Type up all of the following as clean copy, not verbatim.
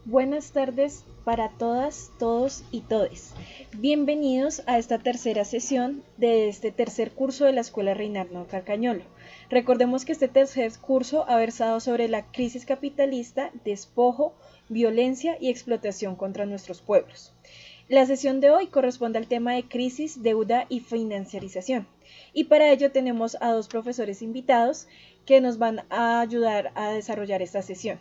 Buenas tardes para todas, todos y todes. Bienvenidos a esta tercera sesión de este tercer curso de la Escuela Reinaldo Carcañolo. Recordemos que este tercer curso ha versado sobre la crisis capitalista, despojo, violencia y explotación contra nuestros pueblos. La sesión de hoy corresponde al tema de crisis, deuda y financiarización. Y para ello tenemos a dos profesores invitados que nos van a ayudar a desarrollar esta sesión.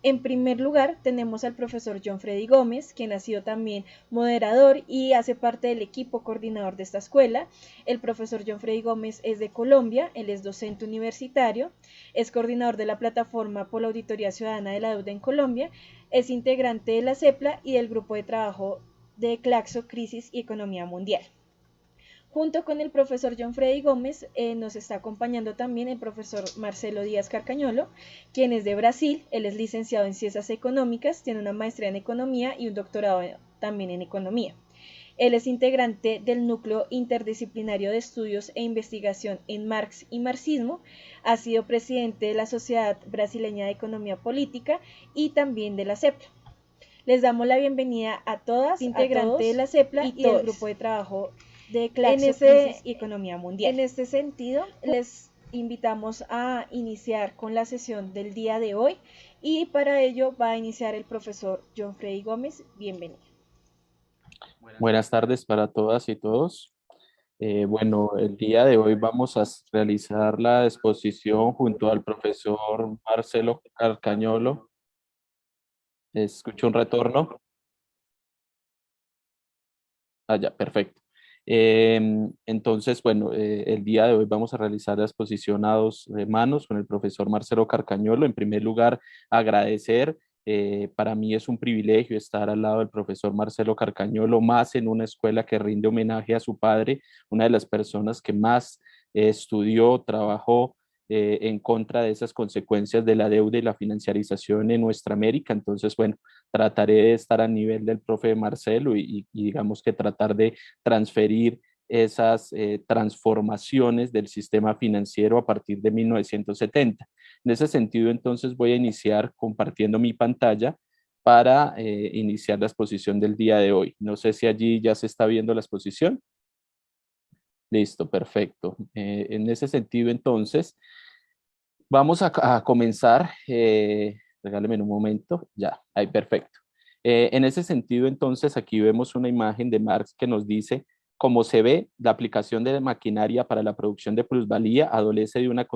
En primer lugar, tenemos al profesor John Freddy Gómez, quien ha sido también moderador y hace parte del equipo coordinador de esta escuela. El profesor John Freddy Gómez es de Colombia, él es docente universitario, es coordinador de la plataforma por la Auditoría Ciudadana de la Deuda en Colombia, es integrante de la CEPLA y del grupo de trabajo de Claxo, Crisis y Economía Mundial. Junto con el profesor John Freddy Gómez nos está acompañando también el profesor Marcelo Díaz Carcañolo, quien es de Brasil. Él es licenciado en Ciencias Económicas, tiene una maestría en Economía y un doctorado también en Economía. Él es integrante del Núcleo Interdisciplinario de Estudios e Investigación en Marx y Marxismo, ha sido presidente de la Sociedad Brasileña de Economía Política y también de la CEPLA. Les damos la bienvenida a todas, integrante de la CEPLA y del grupo de trabajo de Claxo, Crisis y Economía Mundial. En este sentido, les invitamos a iniciar con la sesión del día de hoy y para ello va a iniciar el profesor John Freddy Gómez. Bienvenido. Buenas tardes para todas y todos. Bueno, el día de hoy vamos a realizar la exposición junto al profesor Marcelo Carcañolo. ¿Escucho un retorno? Ah, ya, perfecto. Entonces, bueno, el día de hoy vamos a realizar la exposición a dos manos con el profesor Marcelo Carcañolo. En primer lugar, agradecer. Para mí es un privilegio estar al lado del profesor Marcelo Carcañolo, más en una escuela que rinde homenaje a su padre, una de las personas que más estudió, trabajó en contra de esas consecuencias de la deuda y la financiarización en nuestra América. Entonces, bueno, trataré de estar a nivel del profe Marcelo y digamos que tratar de transferir esas transformaciones del sistema financiero a partir de 1970. En ese sentido, entonces voy a iniciar compartiendo mi pantalla para iniciar la exposición del día de hoy. No sé si allí ya se está viendo la exposición. Listo, perfecto. En ese sentido, entonces, vamos a comenzar. Regáleme un momento. Ya, ahí, perfecto. En ese sentido, entonces, aquí vemos una imagen de Marx que nos dice, como se ve, la aplicación de maquinaria para la producción de plusvalía adolece de una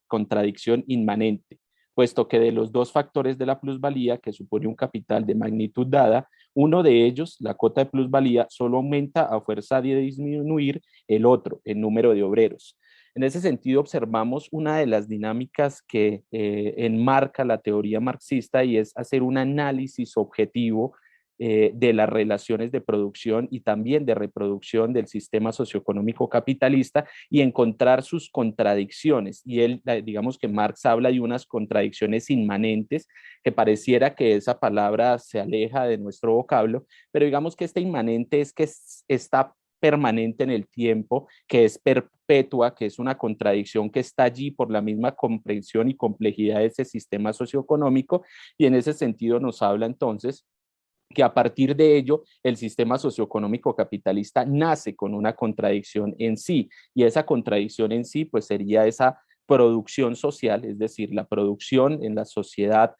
contradicción inmanente, puesto que de los dos factores de la plusvalía, que supone un capital de magnitud dada, uno de ellos, la cuota de plusvalía, solo aumenta a fuerza de disminuir el otro, el número de obreros. En ese sentido, observamos una de las dinámicas que enmarca la teoría marxista y es hacer un análisis objetivo de las relaciones de producción y también de reproducción del sistema socioeconómico capitalista y encontrar sus contradicciones. Y él, digamos que Marx habla de unas contradicciones inmanentes, que pareciera que esa palabra se aleja de nuestro vocablo, pero digamos que este inmanente es que está permanente en el tiempo, que es perpetua, que es una contradicción que está allí por la misma comprensión y complejidad de ese sistema socioeconómico, y en ese sentido nos habla entonces que a partir de ello el sistema socioeconómico capitalista nace con una contradicción en sí, y esa contradicción en sí pues sería esa producción social, es decir, la producción en la sociedad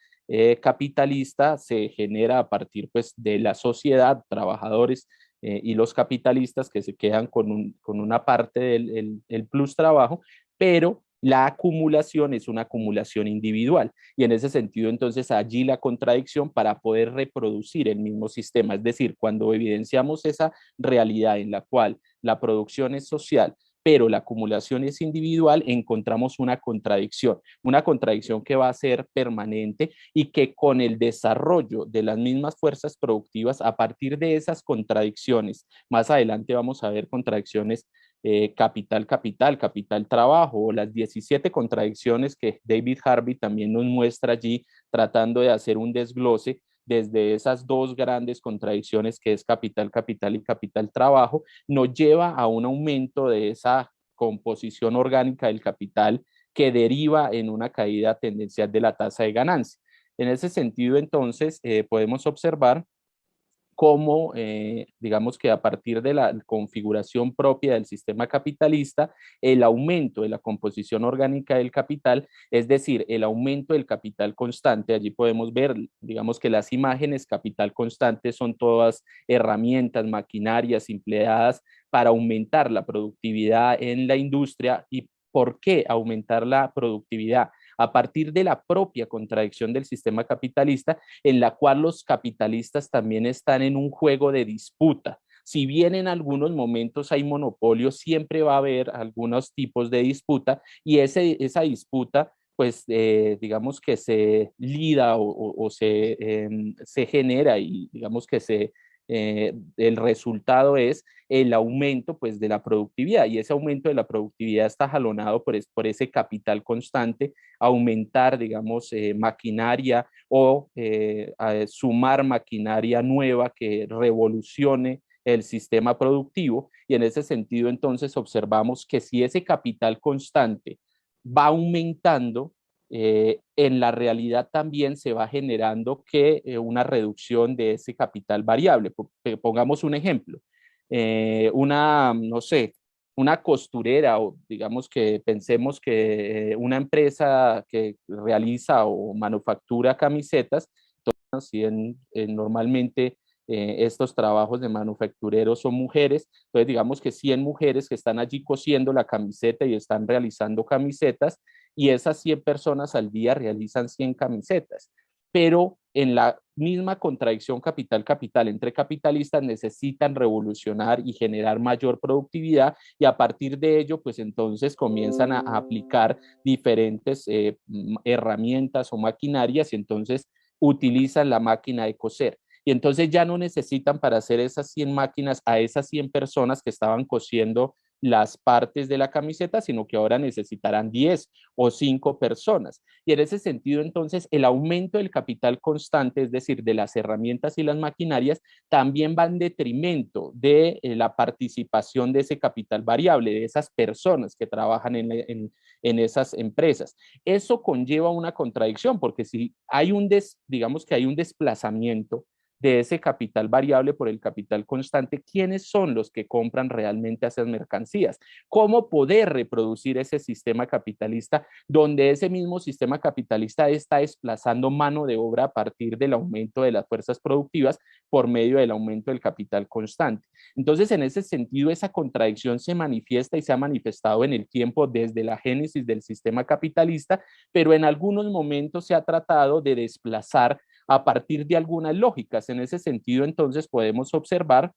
capitalista se genera a partir pues de la sociedad, trabajadores y los capitalistas que se quedan con una parte del el plus trabajo, pero La acumulación es una acumulación individual y en ese sentido entonces allí la contradicción para poder reproducir el mismo sistema, es decir, cuando evidenciamos esa realidad en la cual la producción es social, pero la acumulación es individual, encontramos una contradicción que va a ser permanente y que con el desarrollo de las mismas fuerzas productivas, a partir de esas contradicciones, más adelante vamos a ver contradicciones capital, capital, trabajo, o las 17 contradicciones que David Harvey también nos muestra allí, tratando de hacer un desglose desde esas dos grandes contradicciones que es capital, capital y capital, trabajo, nos lleva a un aumento de esa composición orgánica del capital que deriva en una caída tendencial de la tasa de ganancia. En ese sentido, entonces, podemos observar cómo, digamos que a partir de la configuración propia del sistema capitalista, el aumento de la composición orgánica del capital, es decir, el aumento del capital constante, allí podemos ver, digamos que las imágenes capital constante son todas herramientas, maquinarias empleadas para aumentar la productividad en la industria. ¿Y por qué aumentar la productividad? A partir de la propia contradicción del sistema capitalista, en la cual los capitalistas también están en un juego de disputa. Si bien en algunos momentos hay monopolio, siempre va a haber algunos tipos de disputa y esa disputa pues digamos que se lida o se genera y digamos que el resultado es el aumento pues de la productividad y ese aumento de la productividad está jalonado por ese capital constante, aumentar digamos maquinaria o sumar maquinaria nueva que revolucione el sistema productivo y en ese sentido entonces observamos que si ese capital constante va aumentando, en la realidad también se va generando que una reducción de ese capital variable. Pongamos un ejemplo, no sé, una costurera o digamos que pensemos que una empresa que realiza o manufactura camisetas, así normalmente estos trabajos de manufactureros son mujeres, entonces digamos que 100 mujeres que están allí cosiendo la camiseta y están realizando camisetas y esas 100 personas al día realizan 100 camisetas, pero en la misma contradicción capital-capital entre capitalistas necesitan revolucionar y generar mayor productividad y a partir de ello pues entonces comienzan a aplicar diferentes herramientas o maquinarias y entonces utilizan la máquina de coser. Y entonces ya no necesitan para hacer esas 100 máquinas a esas 100 personas que estaban cosiendo las partes de la camiseta, sino que ahora necesitarán 10 o 5 personas. Y en ese sentido, entonces, el aumento del capital constante, es decir, de las herramientas y las maquinarias, también va en detrimento de la participación de ese capital variable, de esas personas que trabajan en esas empresas. Eso conlleva una contradicción, porque si hay digamos que hay un desplazamiento de ese capital variable por el capital constante, ¿quiénes son los que compran realmente esas mercancías? ¿Cómo poder reproducir ese sistema capitalista donde ese mismo sistema capitalista está desplazando mano de obra a partir del aumento de las fuerzas productivas por medio del aumento del capital constante? Entonces, en ese sentido, esa contradicción se manifiesta y se ha manifestado en el tiempo desde la génesis del sistema capitalista, pero en algunos momentos se ha tratado de desplazar a partir de algunas lógicas. En ese sentido, entonces, podemos observar,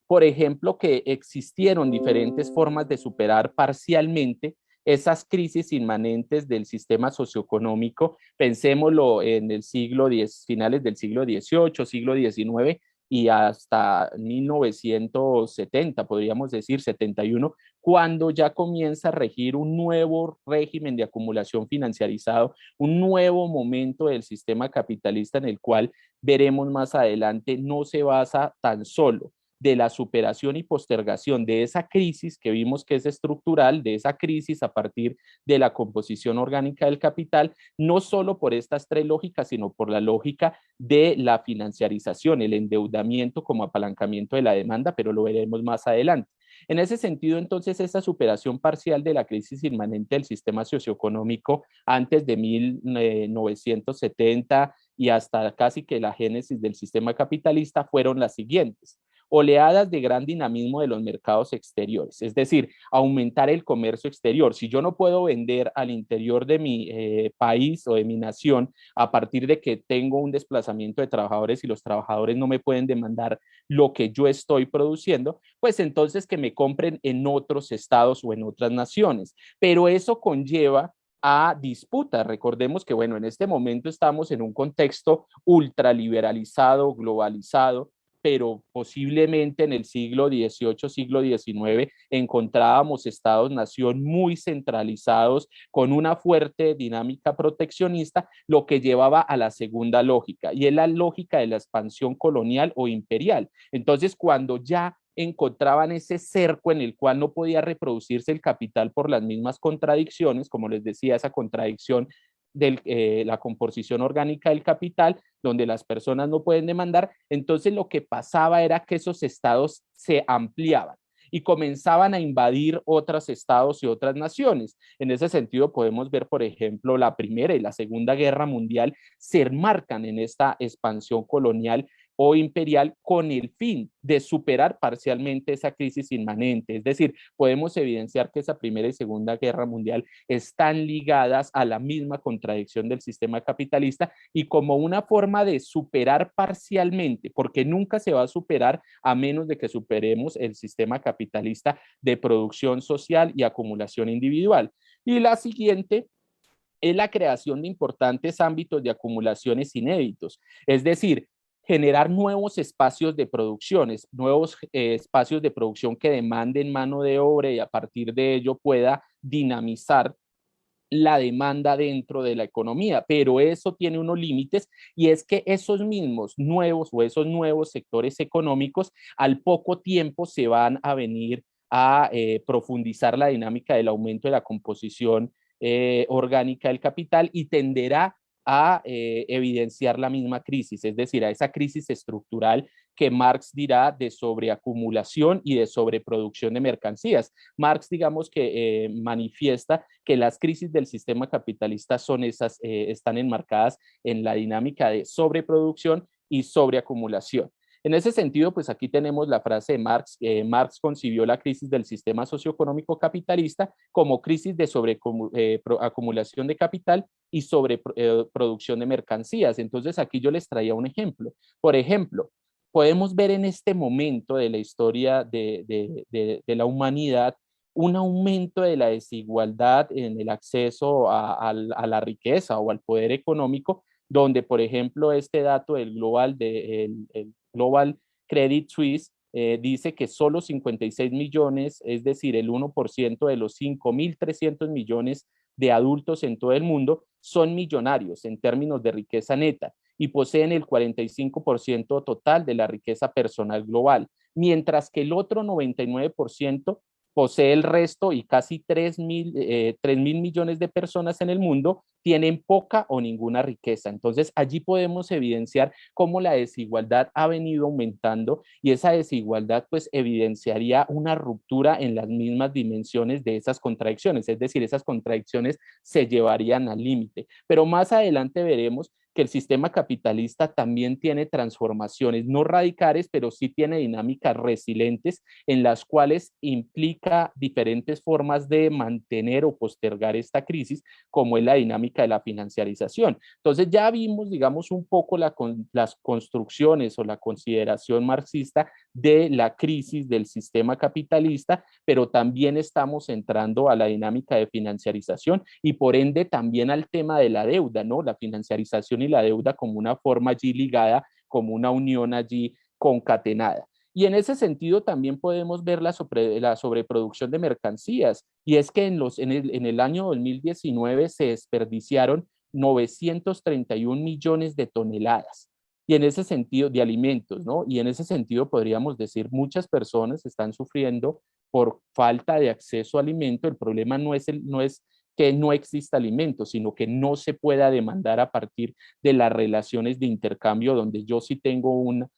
por ejemplo, que existieron diferentes formas de superar parcialmente esas crisis inmanentes del sistema socioeconómico. Pensémoslo en el siglo X, finales del siglo XVIII, siglo XIX y hasta 1970, podríamos decir 71, cuando ya comienza a regir un nuevo régimen de acumulación financiarizado, un nuevo momento del sistema capitalista en el cual veremos más adelante no se basa tan solo de la superación y postergación de esa crisis que vimos que es estructural, de esa crisis a partir de la composición orgánica del capital, no solo por estas tres lógicas, sino por la lógica de la financiarización, el endeudamiento como apalancamiento de la demanda, pero lo veremos más adelante. En ese sentido, entonces, esta superación parcial de la crisis inmanente del sistema socioeconómico antes de 1970 y hasta casi que la génesis del sistema capitalista fueron las siguientes. oleadas de gran dinamismo de los mercados exteriores, es decir, aumentar el comercio exterior. Si yo no puedo vender al interior de mi país o de mi nación a partir de que tengo un desplazamiento de trabajadores y los trabajadores no me pueden demandar lo que yo estoy produciendo, pues entonces que me compren en otros estados o en otras naciones. Pero eso conlleva a disputas. Recordemos que, bueno, en este momento estamos en un contexto ultraliberalizado, globalizado, pero posiblemente en el siglo XVIII, siglo XIX, encontrábamos estados-nación muy centralizados, con una fuerte dinámica proteccionista, lo que llevaba a la segunda lógica, y es la lógica de la expansión colonial o imperial. Entonces, cuando ya encontraban ese cerco en el cual no podía reproducirse el capital por las mismas contradicciones, como les decía, esa contradicción de la composición orgánica del capital, donde las personas no pueden demandar, entonces lo que pasaba era que esos estados se ampliaban y comenzaban a invadir otros estados y otras naciones. En ese sentido podemos ver, por ejemplo, la Primera y la Segunda Guerra Mundial se enmarcan en esta expansión colonial o imperial con el fin de superar parcialmente esa crisis inmanente. Es decir, podemos evidenciar que esa Primera y Segunda Guerra Mundial están ligadas a la misma contradicción del sistema capitalista y como una forma de superar parcialmente, porque nunca se va a superar a menos de que superemos el sistema capitalista de producción social y acumulación individual. Y la siguiente es la creación de importantes ámbitos de acumulaciones inéditos, es decir, generar nuevos espacios de producciones, nuevos espacios de producción que demanden mano de obra y a partir de ello pueda dinamizar la demanda dentro de la economía, pero eso tiene unos límites y es que esos mismos nuevos o esos nuevos sectores económicos al poco tiempo se van a venir a profundizar la dinámica del aumento de la composición orgánica del capital y tenderá a evidenciar la misma crisis, es decir, a esa crisis estructural que Marx dirá de sobreacumulación y de sobreproducción de mercancías. Marx, digamos que manifiesta que las crisis del sistema capitalista son esas, están enmarcadas en la dinámica de sobreproducción y sobreacumulación. En ese sentido, pues aquí tenemos la frase de Marx. Marx concibió la crisis del sistema socioeconómico capitalista como crisis de sobreacumulación de capital y sobreproducción de mercancías. Entonces aquí yo les traía un ejemplo. Por ejemplo, podemos ver en este momento de la historia de la humanidad un aumento de la desigualdad en el acceso a la riqueza o al poder económico, donde, por ejemplo, este dato del el Global Credit Suisse dice que solo 56 millones, es decir, el 1% de los 5.300 millones de adultos en todo el mundo, son millonarios en términos de riqueza neta y poseen el 45% total de la riqueza personal global, mientras que el otro 99% posee el resto y casi 3.000 millones de personas en el mundo tienen poca o ninguna riqueza. Entonces allí podemos evidenciar cómo la desigualdad ha venido aumentando y esa desigualdad pues evidenciaría una ruptura en las mismas dimensiones de esas contradicciones, es decir, esas contradicciones se llevarían al límite. Pero más adelante veremos que el sistema capitalista también tiene transformaciones, no radicales, pero sí tiene dinámicas resilientes en las cuales implica diferentes formas de mantener o postergar esta crisis, como es la dinámica de la financiarización. Entonces ya vimos, digamos, un poco las construcciones o la consideración marxista de la crisis del sistema capitalista, pero también estamos entrando a la dinámica de financiarización y por ende también al tema de la deuda, ¿no? La financiarización y la deuda como una forma allí ligada, como una unión allí concatenada. Y en ese sentido también podemos ver la sobreproducción de mercancías. Y es que en el año 2019 se desperdiciaron 931 millones de toneladas. Y en ese sentido, de alimentos, ¿no? Y en ese sentido podríamos decir, muchas personas están sufriendo por falta de acceso a alimento. El problema no es que no exista alimento, sino que no se pueda demandar a partir de las relaciones de intercambio donde yo sí tengo un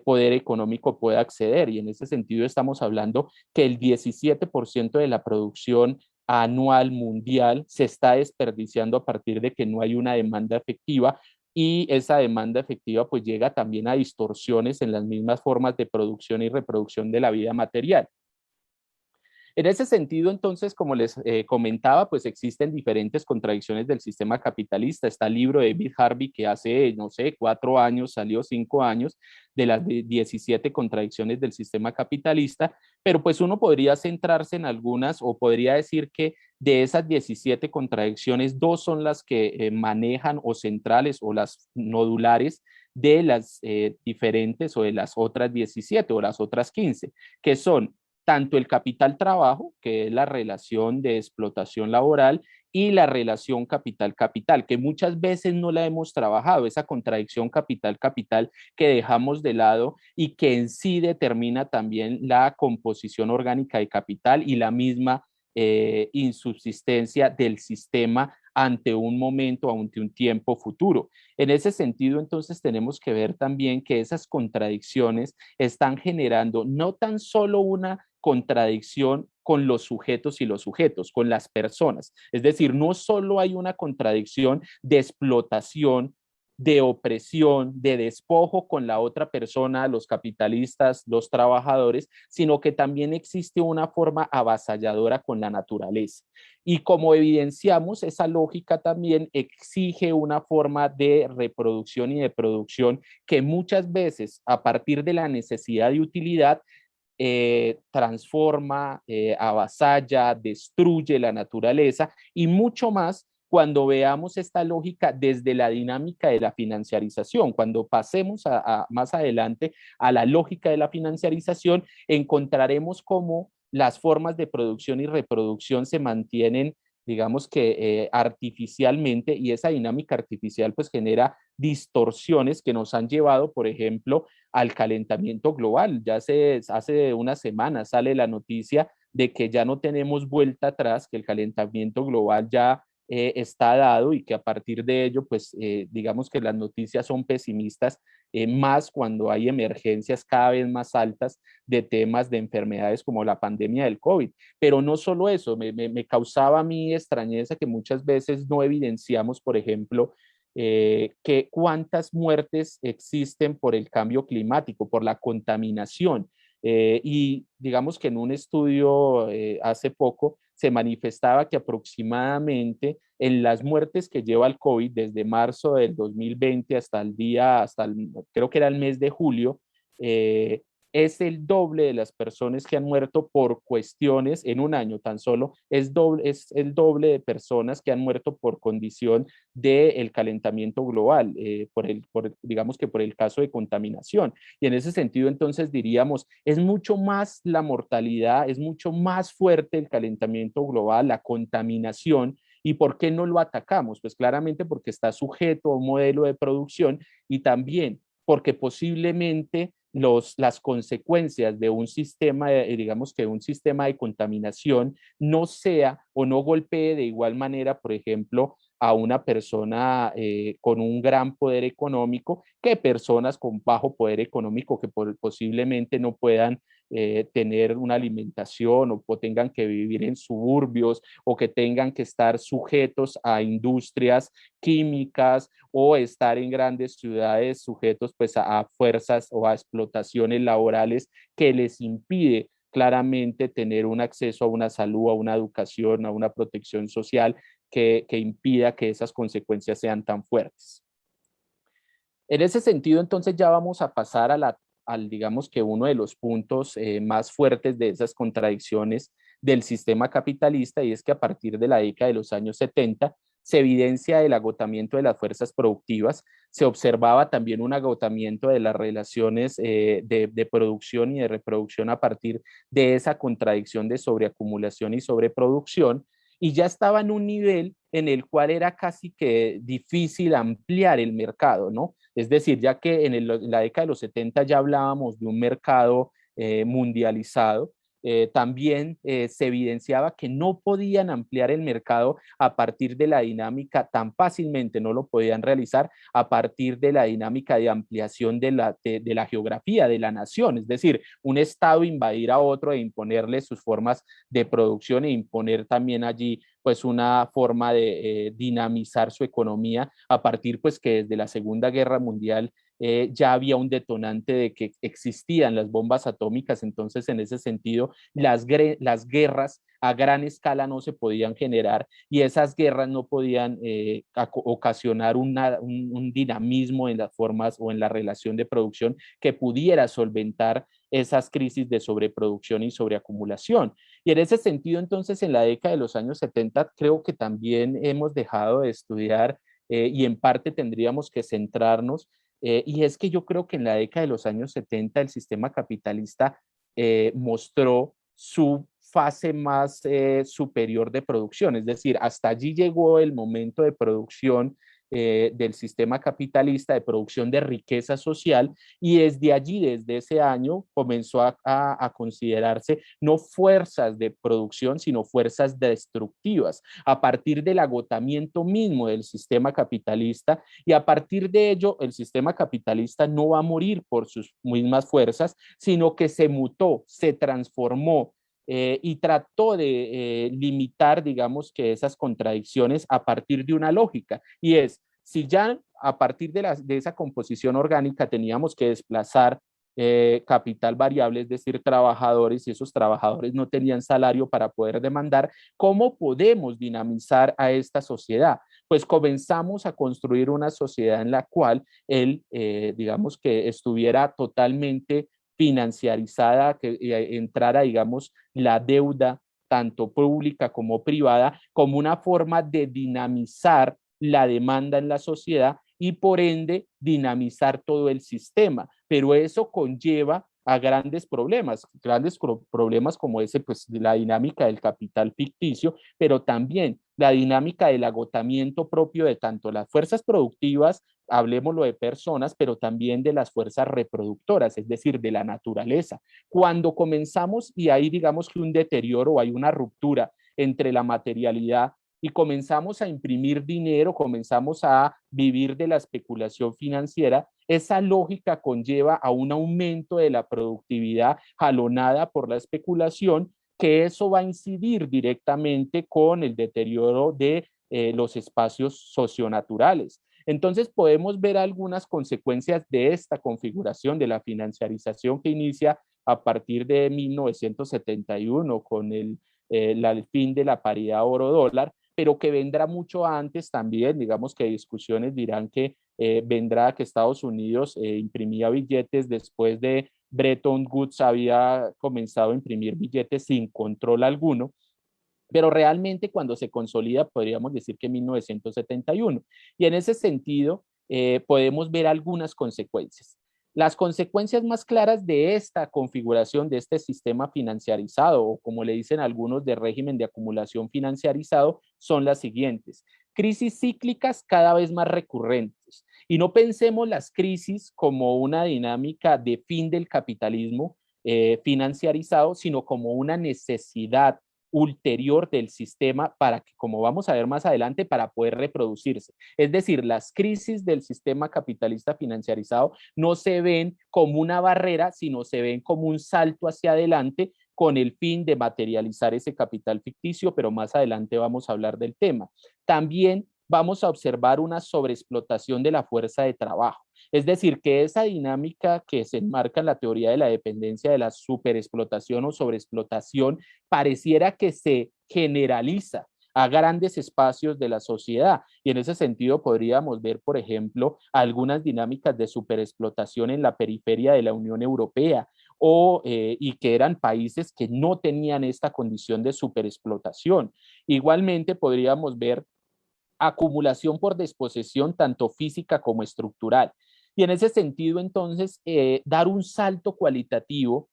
poder económico pueda acceder. Y en ese sentido estamos hablando que el 17% de la producción anual mundial se está desperdiciando a partir de que no hay una demanda efectiva y esa demanda efectiva pues llega también a distorsiones en las mismas formas de producción y reproducción de la vida material. En ese sentido, entonces, como les comentaba, pues existen diferentes contradicciones del sistema capitalista. Está el libro de David Harvey que hace, no sé, 4 años, salió 5 años, de las 17 contradicciones del sistema capitalista, pero pues uno podría centrarse en algunas o podría decir que de esas 17 contradicciones, dos son las que manejan o centrales o las nodulares de las diferentes o de las otras 17 o las otras 15, que son tanto el capital trabajo, que es la relación de explotación laboral, y la relación capital-capital, que muchas veces no la hemos trabajado, esa contradicción capital-capital que dejamos de lado y que en sí determina también la composición orgánica de capital y la misma insubsistencia del sistema ante un momento, ante un tiempo futuro. En ese sentido, entonces, tenemos que ver también que esas contradicciones están generando no tan solo una contradicción con los sujetos y los sujetos, con las personas. Es decir, no solo hay una contradicción de explotación, de opresión, de despojo con la otra persona, los capitalistas, los trabajadores, sino que también existe una forma avasalladora con la naturaleza. Y como evidenciamos, esa lógica también exige una forma de reproducción y de producción que muchas veces, a partir de la necesidad de utilidad, transforma, avasalla, destruye la naturaleza y mucho más cuando veamos esta lógica desde la dinámica de la financiarización. Cuando pasemos más adelante a la lógica de la financiarización, encontraremos cómo las formas de producción y reproducción se mantienen, digamos que artificialmente, y esa dinámica artificial pues genera distorsiones que nos han llevado, por ejemplo, al calentamiento global. Ya hace unas semanas sale la noticia de que ya no tenemos vuelta atrás, que el calentamiento global ya está dado y que a partir de ello, pues digamos que las noticias son pesimistas, más cuando hay emergencias cada vez más altas de temas de enfermedades como la pandemia del COVID. Pero no solo eso, me causaba a mí extrañeza que muchas veces no evidenciamos, por ejemplo, que cuántas muertes existen por el cambio climático, por la contaminación. Y digamos que en un estudio hace poco se manifestaba que aproximadamente en las muertes que lleva el COVID desde marzo del 2020 hasta el día, creo que era el mes de julio, eh, es el doble de las personas que han muerto por cuestiones en un año tan solo, es el doble de personas que han muerto por condición del calentamiento global, digamos que por el caso de contaminación. Y en ese sentido, entonces diríamos, es mucho más la mortalidad, es mucho más fuerte el calentamiento global, la contaminación. ¿Y por qué no lo atacamos? Pues claramente porque está sujeto a un modelo de producción y también porque posiblemente las consecuencias de un sistema, digamos que un sistema de contaminación no sea o no golpee de igual manera, por ejemplo, a una persona con un gran poder económico que personas con bajo poder económico que posiblemente no puedan tener una alimentación o tengan que vivir en suburbios o que tengan que estar sujetos a industrias químicas o estar en grandes ciudades sujetos pues a fuerzas o a explotaciones laborales que les impide claramente tener un acceso a una salud, a una educación, a una protección social que impida que esas consecuencias sean tan fuertes. En ese sentido, entonces ya vamos a pasar al digamos que uno de los puntos más fuertes de esas contradicciones del sistema capitalista, y es que a partir de la década de los años 70 se evidencia el agotamiento de las fuerzas productivas, se observaba también un agotamiento de las relaciones de producción y de reproducción a partir de esa contradicción de sobreacumulación y sobreproducción, y ya estaba en un nivel en el cual era casi que difícil ampliar el mercado, ¿no? Es decir, ya que en la década de los 70 ya hablábamos de un mercado mundializado, también se evidenciaba que no podían ampliar el mercado a partir de la dinámica tan fácilmente, no lo podían realizar a partir de la dinámica de ampliación de la geografía de la nación, es decir, un estado invadir a otro e imponerle sus formas de producción e imponer también allí pues una forma de dinamizar su economía a partir pues que desde la Segunda Guerra Mundial ya había un detonante de que existían las bombas atómicas. Entonces en ese sentido las guerras a gran escala no se podían generar y esas guerras no podían ocasionar un dinamismo en las formas o en la relación de producción que pudiera solventar esas crisis de sobreproducción y sobreacumulación. Y en ese sentido, entonces, en la década de los años 70, creo que también hemos dejado de estudiar y en parte tendríamos que centrarnos. Y es que yo creo que en la década de los años 70 el sistema capitalista mostró su fase más superior de producción, es decir, hasta allí llegó el momento de producción del sistema capitalista, de producción de riqueza social, y desde allí, desde ese año, comenzó a considerarse no fuerzas de producción, sino fuerzas destructivas, a partir del agotamiento mismo del sistema capitalista, y a partir de ello, el sistema capitalista no va a morir por sus mismas fuerzas, sino que se mutó, se transformó, y trató de limitar, digamos, que esas contradicciones a partir de una lógica, y es, si ya a partir de esa composición orgánica teníamos que desplazar capital variable, es decir, trabajadores, y esos trabajadores no tenían salario para poder demandar, ¿cómo podemos dinamizar a esta sociedad? Pues comenzamos a construir una sociedad en la cual él, digamos, que estuviera totalmente financiarizada, que entrara, digamos, la deuda tanto pública como privada, como una forma de dinamizar la demanda en la sociedad y por ende dinamizar todo el sistema. Pero eso conlleva a grandes problemas como ese, pues la dinámica del capital ficticio, pero también la dinámica del agotamiento propio de tanto las fuerzas productivas, hablemoslo de personas, pero también de las fuerzas reproductoras, es decir, de la naturaleza. Cuando comenzamos y hay, digamos que un deterioro o hay una ruptura entre la materialidad y comenzamos a imprimir dinero, comenzamos a vivir de la especulación financiera, esa lógica conlleva a un aumento de la productividad jalonada por la especulación, que eso va a incidir directamente con el deterioro de los espacios socionaturales. Entonces podemos ver algunas consecuencias de esta configuración de la financiarización que inicia a partir de 1971 con el fin de la paridad oro-dólar, pero que vendrá mucho antes también, digamos que discusiones dirán que vendrá que Estados Unidos imprimía billetes después de Bretton Woods había comenzado a imprimir billetes sin control alguno, pero realmente cuando se consolida podríamos decir que en 1971. Y en ese sentido podemos ver algunas consecuencias. Las consecuencias más claras de esta configuración, de este sistema financiarizado, o como le dicen algunos, de régimen de acumulación financiarizado, son las siguientes. Crisis cíclicas cada vez más recurrentes. Y no pensemos las crisis como una dinámica de fin del capitalismo financiarizado, sino como una necesidad ulterior del sistema para que, como vamos a ver más adelante, para poder reproducirse. Es decir, las crisis del sistema capitalista financiarizado no se ven como una barrera, sino se ven como un salto hacia adelante con el fin de materializar ese capital ficticio, pero más adelante vamos a hablar del tema. También vamos a observar una sobreexplotación de la fuerza de trabajo. Es decir, que esa dinámica que se enmarca en la teoría de la dependencia de la superexplotación o sobreexplotación pareciera que se generaliza a grandes espacios de la sociedad. Y en ese sentido podríamos ver, por ejemplo, algunas dinámicas de superexplotación en la periferia de la Unión Europea y que eran países que no tenían esta condición de superexplotación. Igualmente podríamos ver acumulación por desposesión, tanto física como estructural. Y en ese sentido, entonces, dar un salto cualitativo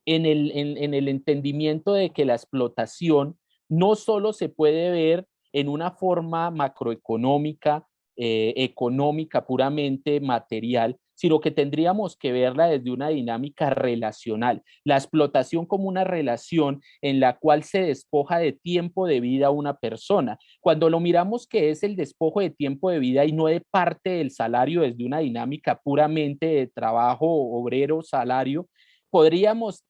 en el entendimiento de que la explotación no solo se puede ver en una forma macroeconómica, económica, puramente material, sino que tendríamos que verla desde una dinámica relacional. La explotación como una relación en la cual se despoja de tiempo de vida a una persona. Cuando lo miramos que es el despojo de tiempo de vida y no de parte del salario desde una dinámica puramente de trabajo, obrero, salario, podríamos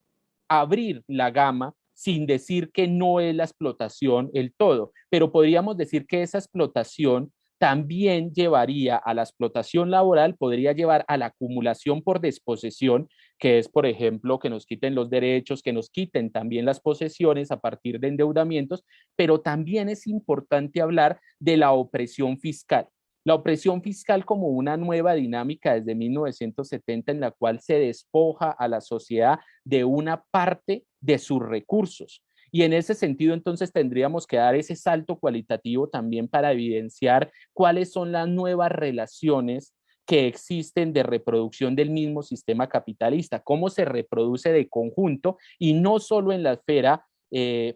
abrir la gama sin decir que no es la explotación el todo, pero podríamos decir que esa explotación también llevaría a la explotación laboral, podría llevar a la acumulación por desposesión, que es, por ejemplo, que nos quiten los derechos, que nos quiten también las posesiones a partir de endeudamientos, pero también es importante hablar de la opresión fiscal. La opresión fiscal como una nueva dinámica desde 1970 en la cual se despoja a la sociedad de una parte de sus recursos. Y en ese sentido, entonces, tendríamos que dar ese salto cualitativo también para evidenciar cuáles son las nuevas relaciones que existen de reproducción del mismo sistema capitalista, cómo se reproduce de conjunto y no solo en la esfera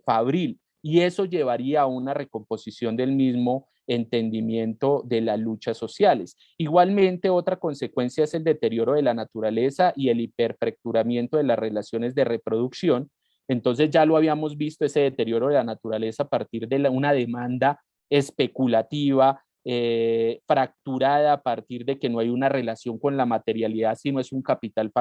fabril. Y eso llevaría a una recomposición del mismo entendimiento de las luchas sociales. Igualmente, otra consecuencia es el deterioro de la naturaleza y el hiperfracturamiento de las relaciones de reproducción. Entonces ya lo habíamos visto, ese deterioro de la naturaleza a partir de una demanda especulativa, fracturada a partir de que no hay una relación con la materialidad, sino es un capital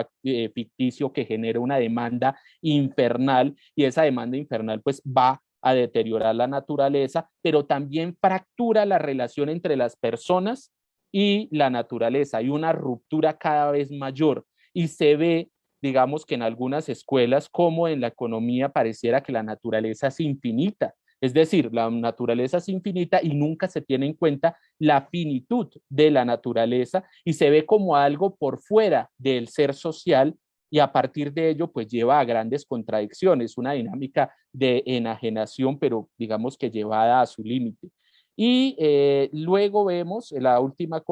ficticio que genera una demanda infernal, y esa demanda infernal pues va a deteriorar la naturaleza, pero también fractura la relación entre las personas y la naturaleza. Hay una ruptura cada vez mayor y se ve, digamos que en algunas escuelas, como en la economía pareciera que la naturaleza es infinita. Es decir, la naturaleza es infinita y nunca se tiene en cuenta la finitud de la naturaleza y se ve como algo por fuera del ser social, y a partir de ello pues lleva a grandes contradicciones, una dinámica de enajenación, pero digamos que llevada a su límite. Y luego vemos la última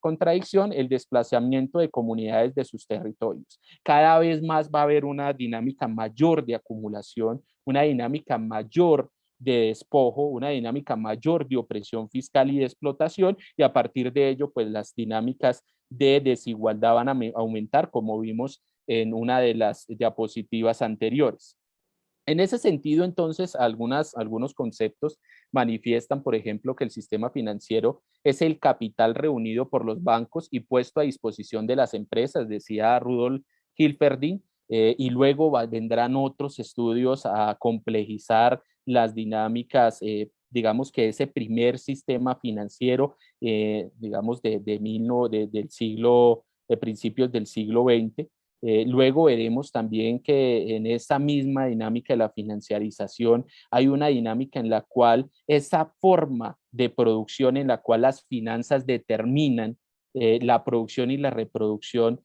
contradicción, el desplazamiento de comunidades de sus territorios. Cada vez más va a haber una dinámica mayor de acumulación, una dinámica mayor de despojo, una dinámica mayor de opresión fiscal y de explotación, y a partir de ello, pues las dinámicas de desigualdad van a aumentar, como vimos en una de las diapositivas anteriores. En ese sentido, entonces, algunos conceptos manifiestan, por ejemplo, que el sistema financiero es el capital reunido por los bancos y puesto a disposición de las empresas, decía Rudolf Hilferding, y luego vendrán otros estudios a complejizar las dinámicas, digamos que ese primer sistema financiero, digamos, del siglo, de principios del siglo XX. Luego veremos también que en esa misma dinámica de la financiarización hay una dinámica en la cual esa forma de producción en la cual las finanzas determinan la producción y la reproducción